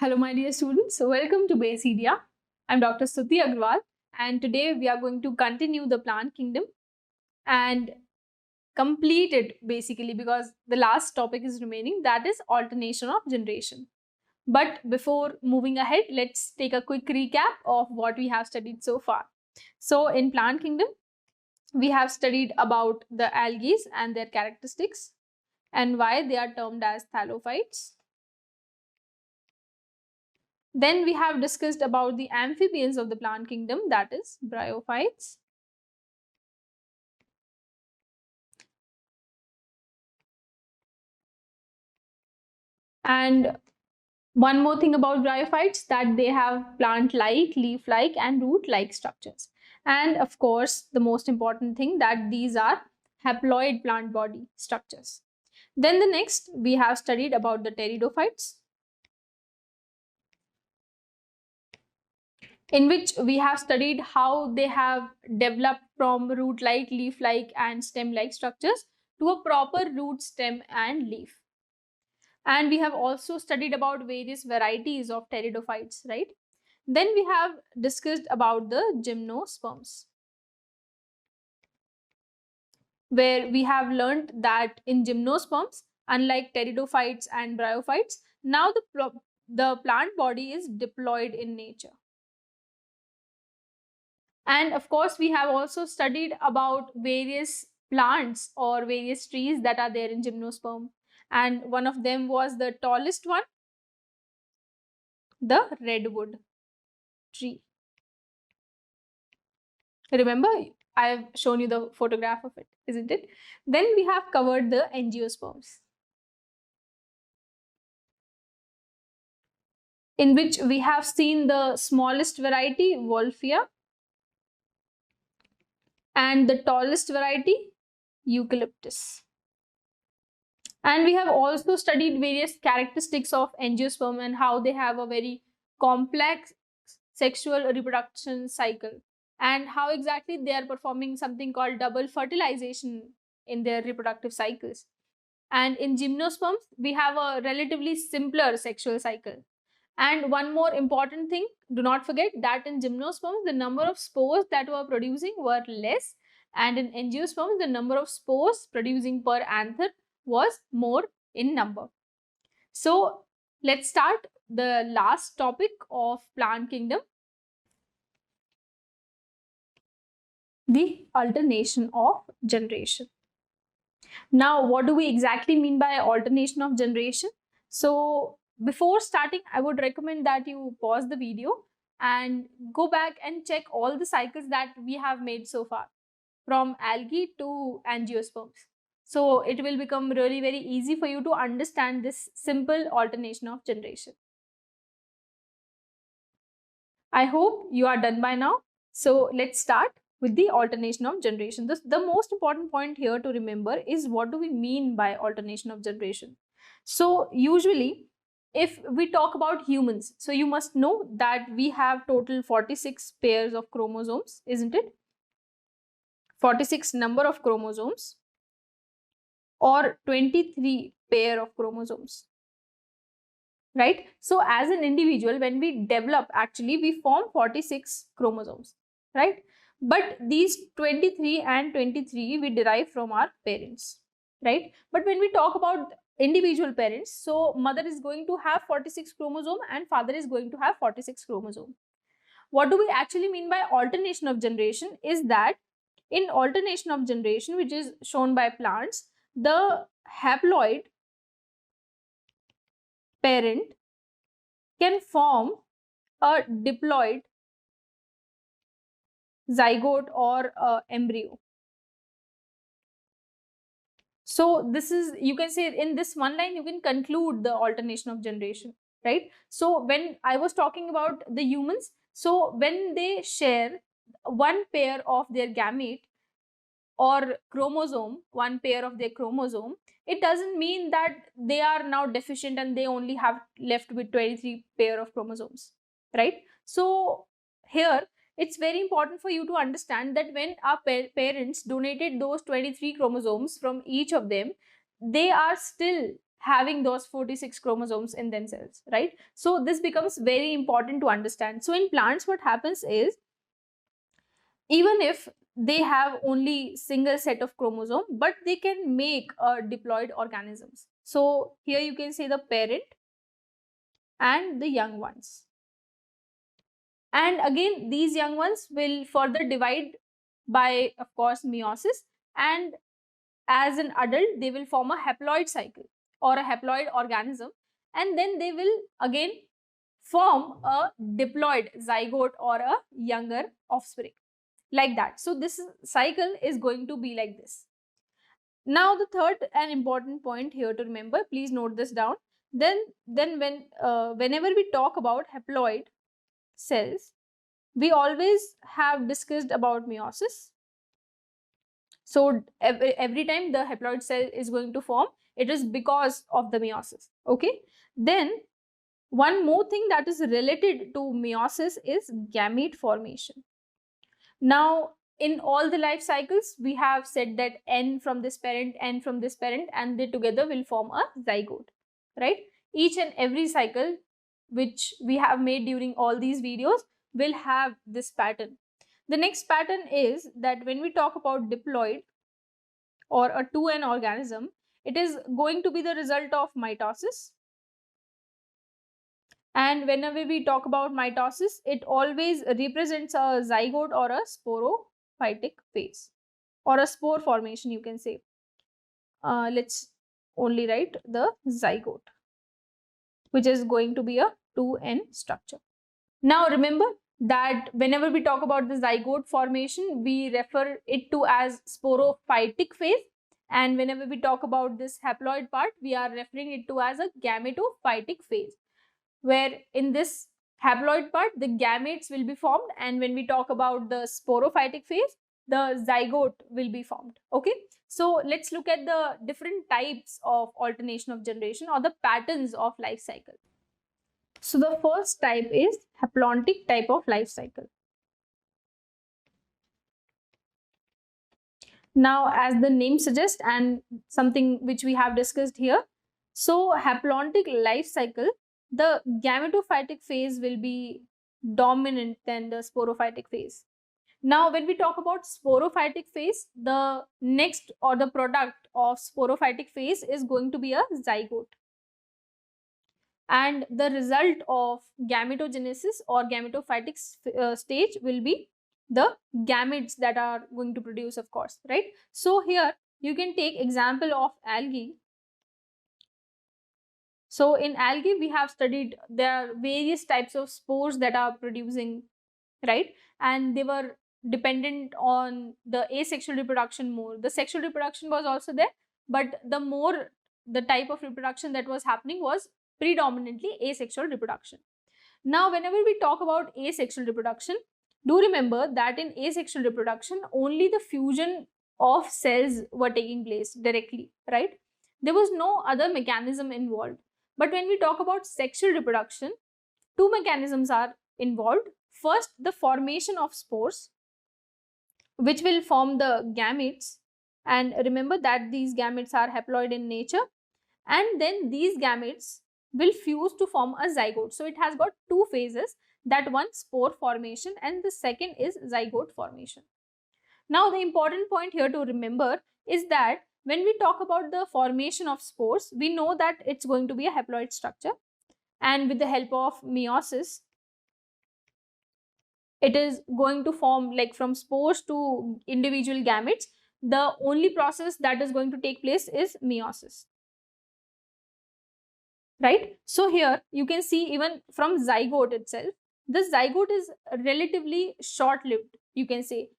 Hello, my dear students. Welcome to Basidia. I'm Dr. Stuti Agrawal, and today we are going to continue the plant kingdom and complete it basically because the last topic is remaining, that is alternation of generation. But before moving ahead, let's take a quick recap of what we have studied so far. So, in plant kingdom, we have studied about the algae and their characteristics and why they are termed as thallophytes. Then we have discussed about the amphibians of the plant kingdom, that is bryophytes. And one more thing about bryophytes, that they have plant-like, leaf-like and root-like structures. And of course, the most important thing, that these are haploid plant body structures. Then the next, we have studied about the Teredophytes, in which we have studied how they have developed from root-like, leaf-like and stem-like structures to a proper root, stem and leaf. And we have also studied about various varieties of Teredophytes, right? Then we have discussed about the gymnosperms, where we have learned that in gymnosperms, unlike Teredophytes and Bryophytes, now the plant body is diploid in nature. And of course, we have also studied about various plants or various trees that are there in gymnosperm. And one of them was the tallest one, the redwood tree. Remember, I've shown you the photograph of it, isn't it? Then we have covered the angiosperms, in which we have seen the smallest variety, Wolffia, and the tallest variety, Eucalyptus. And we have also studied various characteristics of angiosperm and how they have a very complex sexual reproduction cycle, and how exactly they are performing something called double fertilization in their reproductive cycles. And in gymnosperms, we have a relatively simpler sexual cycle. And one more important thing, do not forget that in gymnosperms, the number of spores that were producing were less, and in angiosperms, the number of spores producing per anther was more in number. So let's start the last topic of plant kingdom, the alternation of generation. Now, what do we exactly mean by alternation of generation? So before starting, I would recommend that you pause the video and go back and check all the cycles that we have made so far, from algae to angiosperms. So it will become really very easy for you to understand this simple alternation of generation. I hope you are done by now. So let's start with the alternation of generation. The most important point here to remember is, what do we mean by alternation of generation? So usually, if we talk about humans, so you must know that we have total 46 pairs of chromosomes, isn't it? 46 number of chromosomes, or 23 pair of chromosomes, right? So as an individual, when we develop, actually we form 46 chromosomes, right? But these 23 and 23 we derive from our parents, right? But when we talk about individual parents, so mother is going to have 46 chromosome and father is going to have 46 chromosome. What do we actually mean by alternation of generation is that in alternation of generation, which is shown by plants, the haploid parent can form a diploid zygote or embryo. So this is, you can say, in this one line you can conclude the alternation of generation, right? So when I was talking about the humans, so when they share one pair of their gamete or chromosome, one pair of their chromosome, it doesn't mean that they are now deficient and they only have left with 23 pair of chromosomes, right? So here it's very important for you to understand that when our parents donated those 23 chromosomes from each of them, they are still having those 46 chromosomes in themselves, right? So this becomes very important to understand. So in plants, what happens is, even if they have only single set of chromosome, but they can make diploid organisms. So here you can see the parent and the young ones. And again, these young ones will further divide by, of course, meiosis. And as an adult, they will form a haploid cycle or a haploid organism. And then they will again form a diploid zygote or a younger offspring, like that. So this cycle is going to be like this. Now, the third and important point here to remember, please note this down. Whenever we talk about haploid cells, we always have discussed about meiosis. So every time the haploid cell is going to form, it is because of the meiosis. Okay. Then one more thing that is related to meiosis is gamete formation. Now, in all the life cycles, we have said that N from this parent, N from this parent, and they together will form a zygote, right? Each and every cycle which we have made during all these videos will have this pattern. The next pattern is that when we talk about diploid or a 2N organism, it is going to be the result of mitosis. And whenever we talk about mitosis, it always represents a zygote or a sporophytic phase or a spore formation, you can say. Let's only write the zygote, which is going to be a 2N structure. Now remember that whenever we talk about the zygote formation, we refer it to as sporophytic phase. And whenever we talk about this haploid part, we are referring it to as a gametophytic phase, where in this haploid part, the gametes will be formed. And when we talk about the sporophytic phase, the zygote will be formed. Okay. So let's look at the different types of alternation of generation or the patterns of life cycle. So the first type is haplontic type of life cycle. Now, as the name suggests, and something which we have discussed here, so haplontic life cycle, the gametophytic phase will be dominant than the sporophytic phase. Now, when we talk about sporophytic phase, the next or the product of sporophytic phase is going to be a zygote. And the result of gametogenesis or gametophytic stage will be the gametes that are going to produce, of course, right? So here you can take example of algae. So in algae, we have studied there are various types of spores that are producing, right? And they were dependent on the asexual reproduction more. The sexual reproduction was also there, but the type of reproduction that was happening was predominantly asexual reproduction. Now, whenever we talk about asexual reproduction, do remember that in asexual reproduction, only the fusion of cells were taking place directly, right? There was no other mechanism involved. But when we talk about sexual reproduction, two mechanisms are involved. First, the formation of spores, which will form the gametes. And remember that these gametes are haploid in nature. And then these gametes will fuse to form a zygote. So it has got two phases, that one spore formation and the second is zygote formation. Now the important point here to remember is that when we talk about the formation of spores, we know that it's going to be a haploid structure, and with the help of meiosis, it is going to form, like from spores to individual gametes. The only process that is going to take place is meiosis. Right? So here you can see even from zygote itself, the zygote is relatively short-lived, you can say.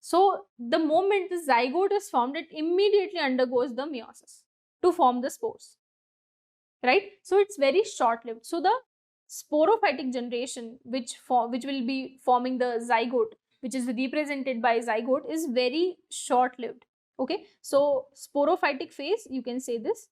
So the moment the zygote is formed, it immediately undergoes the meiosis to form the spores. Right? So it's very short-lived. So the sporophytic generation, which will be forming the zygote, which is represented by zygote, is very short-lived. Okay? So sporophytic phase, you can say this.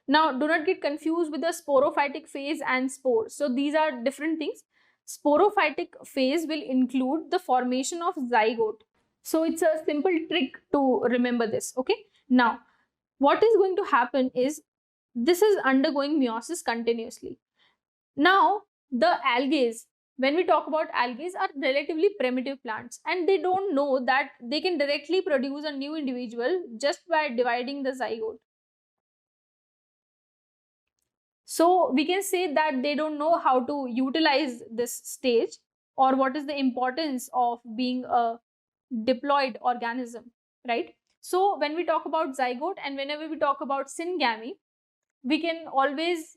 Now, do not get confused with the sporophytic phase and spore. So, these are different things. Sporophytic phase will include the formation of zygote. So, it's a simple trick to remember this. Okay. Now, what is going to happen is this is undergoing meiosis continuously. Now, the algae, when we talk about algae, are relatively primitive plants, and they don't know that they can directly produce a new individual just by dividing the zygote. So we can say that they don't know how to utilize this stage, or what is the importance of being a diploid organism, right? So when we talk about zygote and whenever we talk about syngamy, we can always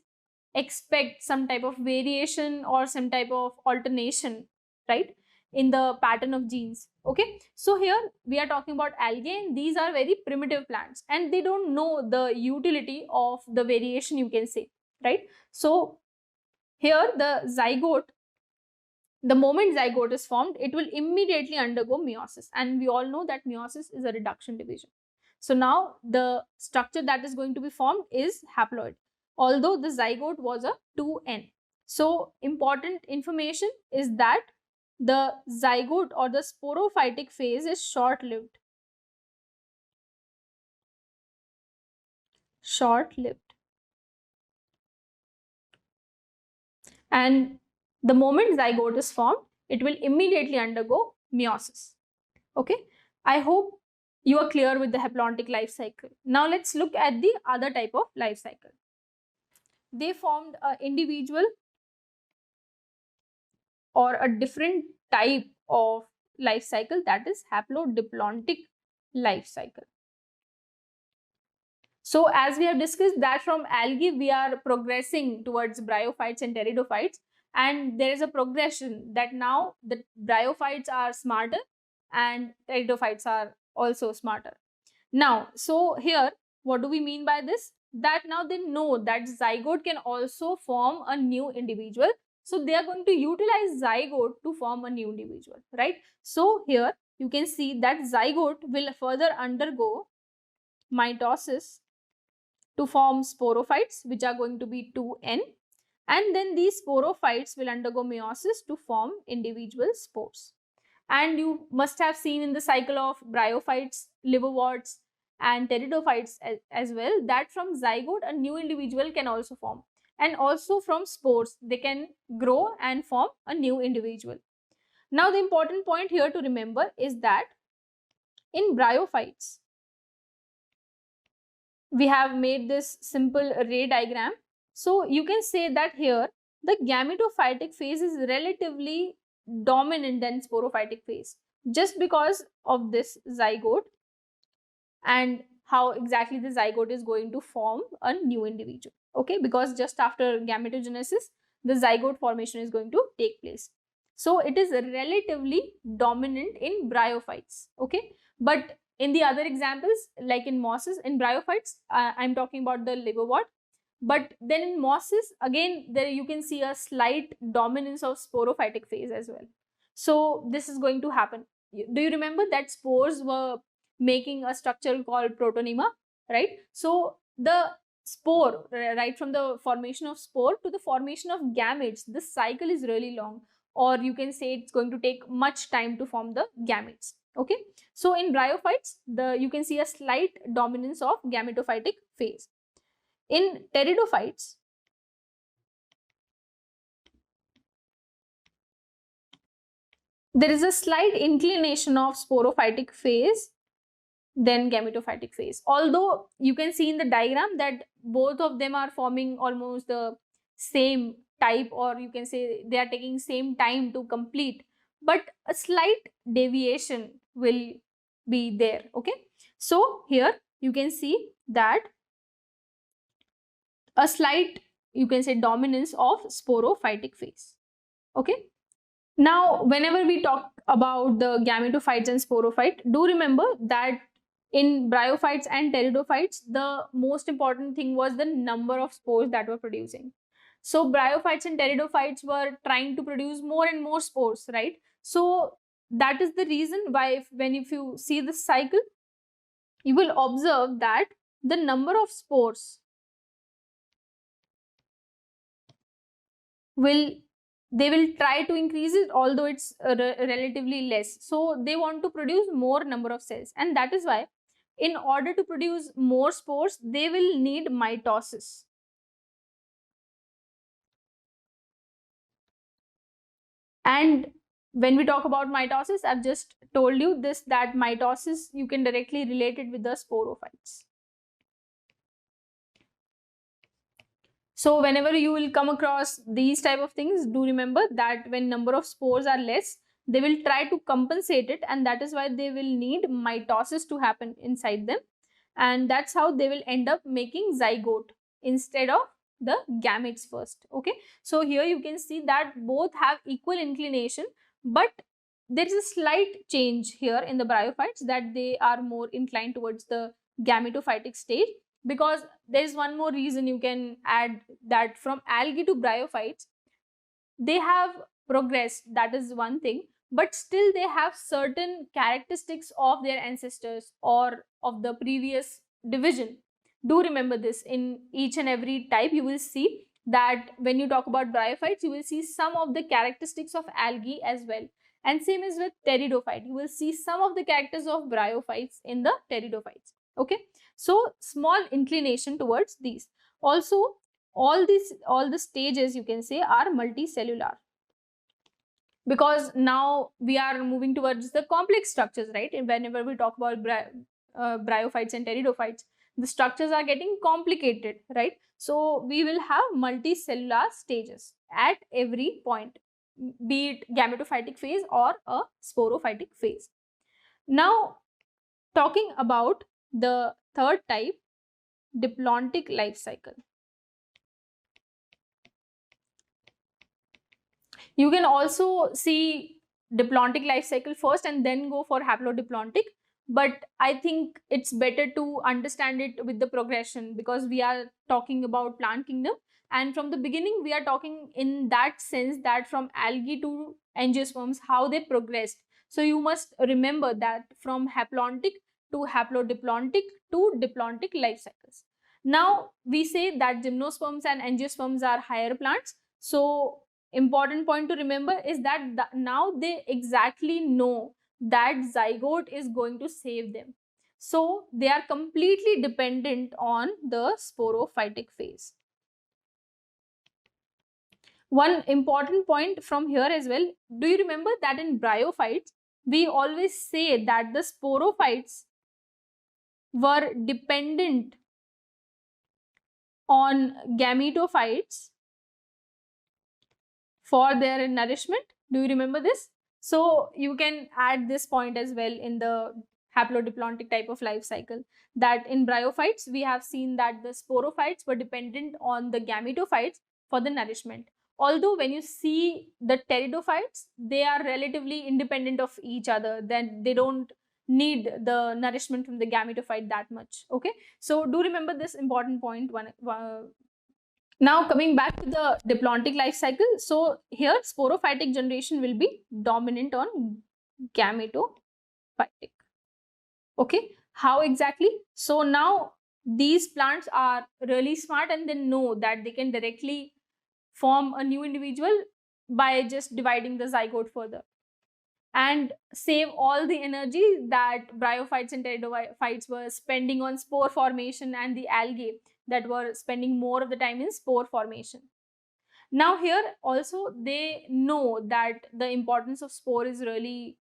expect some type of variation or some type of alternation, right, in the pattern of genes. Okay, so here we are talking about algae, and these are very primitive plants, and they don't know the utility of the variation, you can say, right? So here the moment zygote is formed, it will immediately undergo meiosis, and we all know that meiosis is a reduction division. So now the structure that is going to be formed is haploid, although the zygote was a 2n. So important information is that the zygote or the sporophytic phase is short-lived. Short-lived. And the moment zygote is formed, it will immediately undergo meiosis. Okay, I hope you are clear with the haplontic life cycle. Now let's look at the other type of life cycle. They formed an individual or a different type of life cycle, that is haplodiplontic life cycle. So as we have discussed that from algae we are progressing towards bryophytes and pteridophytes, and there is a progression that now the bryophytes are smarter and pteridophytes are also smarter. Now, so here, what do we mean by this? That now they know that zygote can also form a new individual. So they are going to utilize zygote to form a new individual, right? So here you can see that zygote will further undergo mitosis to form sporophytes, which are going to be 2n. And then these sporophytes will undergo meiosis to form individual spores. And you must have seen in the cycle of bryophytes, liverworts, and pteridophytes as well, that from zygote a new individual can also form, and also from spores they can grow and form a new individual. Now the important point here to remember is that in bryophytes we have made this simple array diagram. So you can say that here the gametophytic phase is relatively dominant than sporophytic phase, just because of this zygote and how exactly the zygote is going to form a new individual. Okay, because just after gametogenesis the zygote formation is going to take place. So it is relatively dominant in bryophytes. Okay, but in the other examples like in mosses, in bryophytes I'm talking about the liverwort, but then in mosses again there you can see a slight dominance of sporophytic phase as well. So this is going to happen. Do you remember that spores were making a structure called protonema, right? So the spore, right from the formation of spore to the formation of gametes, this cycle is really long, or you can say it's going to take much time to form the gametes. Okay, so in bryophytes you can see a slight dominance of gametophytic phase. In pteridophytes there is a slight inclination of sporophytic phase then gametophytic phase. Although you can see in the diagram that both of them are forming almost the same type, or you can say they are taking same time to complete, but a slight deviation will be there. Okay, so here you can see that a slight, you can say, dominance of sporophytic phase. Okay, now whenever we talk about the gametophytes and sporophyte, do remember that in bryophytes and pteridophytes the most important thing was the number of spores that were producing. So bryophytes and pteridophytes were trying to produce more and more spores, right? So that is the reason why if you see this cycle, you will observe that the number of spores they will try to increase it, although it's relatively less. So they want to produce more number of cells, and that is why in order to produce more spores, they will need mitosis. And when we talk about mitosis, I've just told you this, that mitosis, you can directly relate it with the sporophytes. So whenever you will come across these type of things, do remember that when number of spores are less, they will try to compensate it, and that is why they will need mitosis to happen inside them. And that's how they will end up making zygote instead of the gametes first. Okay, so here you can see that both have equal inclination, but there is a slight change here in the bryophytes, that they are more inclined towards the gametophytic stage. Because there is one more reason you can add, that from algae to bryophytes, they have progressed, that is one thing, but still they have certain characteristics of their ancestors or of the previous division. Do remember this, in each and every type you will see that when you talk about bryophytes, you will see some of the characteristics of algae as well. And same is with pteridophyte, you will see some of the characters of bryophytes in the pteridophytes. Okay, so small inclination towards these. Also, all the stages you can say are multicellular, because now we are moving towards the complex structures, right? And whenever we talk about bryophytes and pteridophytes, the structures are getting complicated, right? So we will have multicellular stages at every point, be it gametophytic phase or a sporophytic phase. Now, talking about the third type, diplontic life cycle. You can also see diplontic life cycle first and then go for haplodiplontic. But I think it's better to understand it with the progression, because we are talking about plant kingdom. And from the beginning, we are talking in that sense that from algae to angiosperms, how they progressed. So you must remember that from haplontic to haplodiplontic to diplontic life cycles. Now, we say that gymnosperms and angiosperms are higher plants. So important point to remember is that now they exactly know that zygote is going to save them. So they are completely dependent on the sporophytic phase. One important point from here as well, do you remember that in bryophytes, we always say that the sporophytes were dependent on gametophytes for their nourishment? Do you remember this? So you can add this point as well in the haplodiplontic type of life cycle, that in bryophytes we have seen that the sporophytes were dependent on the gametophytes for the nourishment. Although when you see the pteridophytes, they are relatively independent of each other, then they don't need the nourishment from the gametophyte that much. Okay, so do remember this important point. Now coming back to the diplontic life cycle, so here sporophytic generation will be dominant on gametophytic. Okay, how exactly? So now these plants are really smart and they know that they can directly form a new individual by just dividing the zygote further, and save all the energy that bryophytes and pteridophytes were spending on spore formation, and the algae that were spending more of the time in spore formation. Now here also they know that the importance of spore is really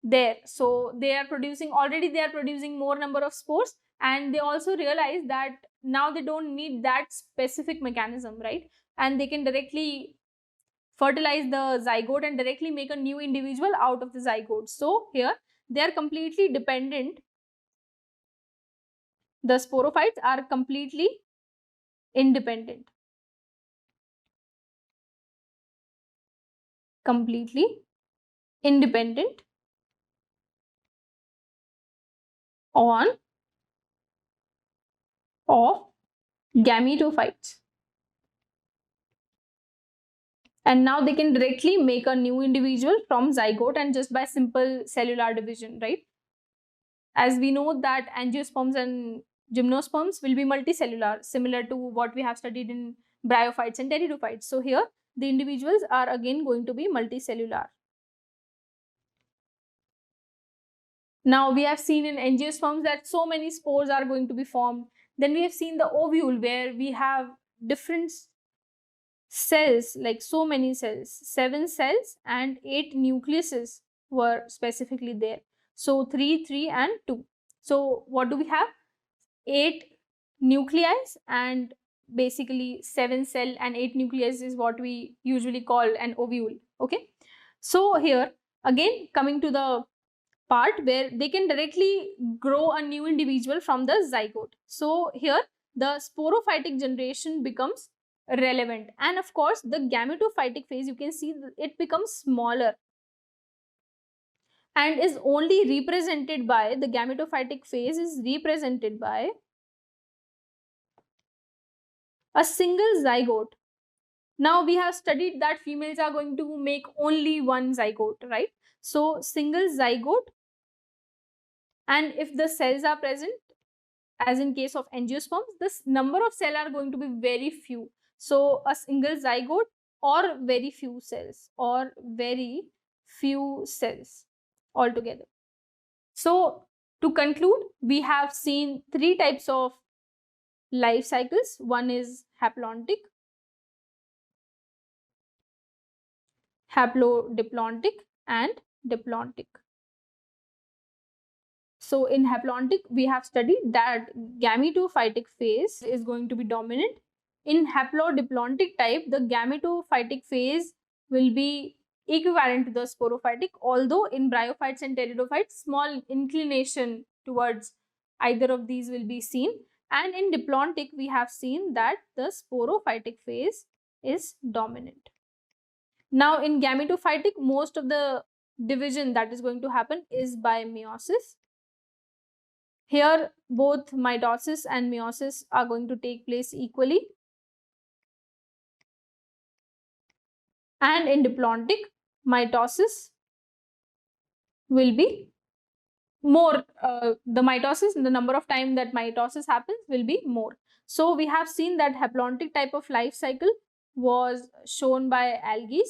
there. So they are producing, already they are producing more number of spores, and they also realize that now they don't need that specific mechanism, right? And they can directly fertilize the zygote and directly make a new individual out of the zygote. So here they are completely dependent. The sporophytes are completely independent. Completely independent on of gametophytes. And now they can directly make a new individual from zygote, and just by simple cellular division, right? As we know that angiosperms and gymnosperms will be multicellular, similar to what we have studied in bryophytes and pteridophytes. So here the individuals are again going to be multicellular. Now we have seen in angiosperms that so many spores are going to be formed. Then we have seen the ovule where we have different cells, like so many cells, 7 cells and 8 nucleuses were specifically there. So 3, 3 and 2. So what do we have? 8 nuclei and basically 7 cell and 8 nucleus is what we usually call an ovule. Okay. So here again coming to the part where they can directly grow a new individual from the zygote. So here the sporophytic generation becomes relevant, and of course the gametophytic phase, you can see it becomes smaller and is only represented by, the gametophytic phase is represented by a single zygote. Now we have studied that females are going to make only one zygote, right? So single zygote, and if the cells are present, as in case of angiosperms, this number of cells are going to be very few. So a single zygote or very few cells altogether. So to conclude, we have seen 3 types of life cycles. One is haplontic, haplodiplontic and diplontic. So in haplontic, we have studied that gametophytic phase is going to be dominant. In haplodiplontic type, the gametophytic phase will be equivalent to the sporophytic, although in bryophytes and pteridophytes, small inclination towards either of these will be seen. And in diplontic, we have seen that the sporophytic phase is dominant. Now in gametophytic, most of the division that is going to happen is by meiosis. Here, both mitosis and meiosis are going to take place equally. And in diplontic, mitosis will be more, the mitosis, the number of time that mitosis happens will be more. So we have seen that haplontic type of life cycle was shown by algae,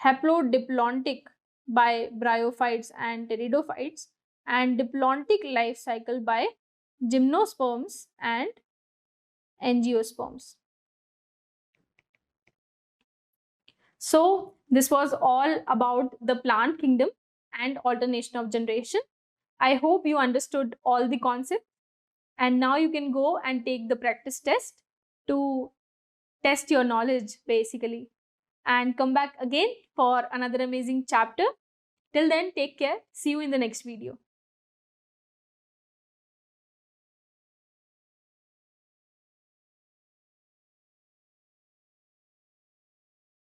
haplodiplontic by bryophytes and pteridophytes, and diplontic life cycle by gymnosperms and angiosperms. So this was all about the plant kingdom and alternation of generation. I hope you understood all the concepts, and now you can go and take the practice test to test your knowledge basically, and come back again for another amazing chapter. Till then, take care. See you in the next video.